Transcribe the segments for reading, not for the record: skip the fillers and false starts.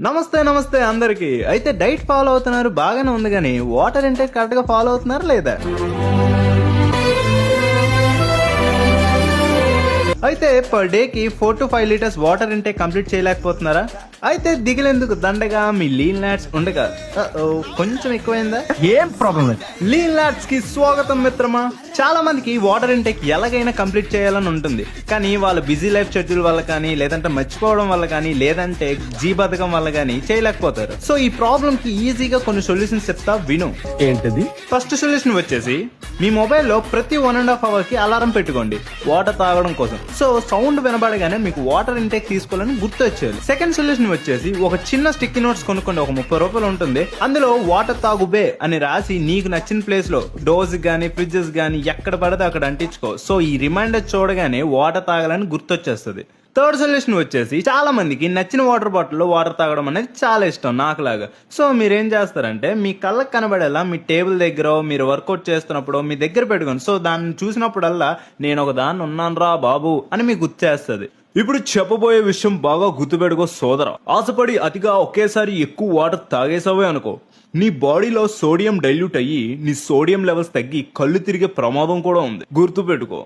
నమస్తే నమస్తే అందరికి. అయితే డైట్ ఫాలో అవుతున్నారు బాగానే ఉంది కానీ వాటర్ ఇంటేక్ కరెక్ట్ గా ఫాలో అవుతున్నారు లేదా? అయితే పర్ డే కి 4 to 5 litres water intake complete చేయలేకపోతున్నారా? అయితే దిగులేందుకు దండగా మీ లీన్ లాట్స్ ఉండగా కొంచెం ఎక్కువైందా? ఏం ప్రాబ్లం లేదు. లీన్ లాట్స్ కి స్వాగతం మిత్రమా. చాలా మందికి వాటర్ ఇంటేక్ ఎలాగైనా కంప్లీట్ చేయాలని ఉంటుంది, కానీ వాళ్ళ బిజీ లైఫ్ షెడ్యూల్ వల్ల కానీ, లేదంటే మర్చిపోవడం వల్ల కానీ, లేదంటే బద్ధకం వల్ల కానీ చేయలేకపోతారు. సో ఈ ప్రాబ్లం కి ఈజీగా కొన్ని సొల్యూషన్స్ చెప్తా విను. ఏంటది? ఫస్ట్ సొల్యూషన్ వచ్చేసి మీ మొబైల్లో ప్రతి 1.5 hours కి అలారం పెట్టుకోండి వాటర్ తాగడం కోసం. సో సౌండ్ వినబడగానే మీకు వాటర్ ఇంటేక్ తీసుకోవాలని గుర్తు వచ్చేది. సెకండ్ సొల్యూషన్ వచ్చేసి ఒక చిన్న స్టిక్కీ నోట్స్ కొనుక్కోండి, ఒక 30 రూపాయలు ఉంటుంది. అందులో వాటర్ తాగుబే అని రాసి నీకు నచ్చిన ప్లేస్ లో డోర్స్ గానీ ఫ్రిడ్జెస్ గానీ ఎక్కడ పడితే అక్కడ అంటించుకో. సో ఈ రిమైండర్ చూడగానే వాటర్ తాగాలని గుర్తొచ్చేస్తుంది. థర్డ్ సొల్యూషన్ వచ్చేసి చాలా మందికి నచ్చిన వాటర్ బాటిల్లో వాటర్ తాగడం అనేది చాలా ఇష్టం, నాకులాగా. సో మీరేం చేస్తారంటే మీ కళ్ళకు కనబడేలా మీ టేబుల్ దగ్గర మీరు వర్కౌట్ చేస్తున్నప్పుడు మీ దగ్గర పెట్టుకోండి. సో దాన్ని చూసినప్పుడల్లా నేను ఒక దాన్ని ఉన్నాను రా బాబు అని మీకు గుర్తు చేస్తుంది. ఇప్పుడు చెప్పబోయే విషయం బాగా గుర్తుపెట్టుకో సోదరా. ఆశపడి అతిగా ఒకేసారి ఎక్కువ వాటర్ తాగేసావే అనుకో, నీ బాడీలో సోడియం డైల్యూట్ అయ్యి నీ సోడియం లెవెల్స్ తగ్గి కళ్ళు తిరిగే ప్రమాదం కూడా ఉంది. గుర్తుపెట్టుకో.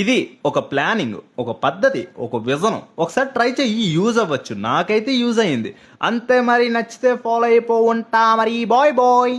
ఇది ఒక ప్లానింగ్, ఒక పద్ధతి, ఒక విజనం. ఒకసారి ట్రై చేయి, యూజ్ అవ్వచ్చు. నాకైతే యూజ్ అయ్యింది అంతే. మరి నచ్చితే ఫాలో అయిపో ఉంటా మరి. Bye bye.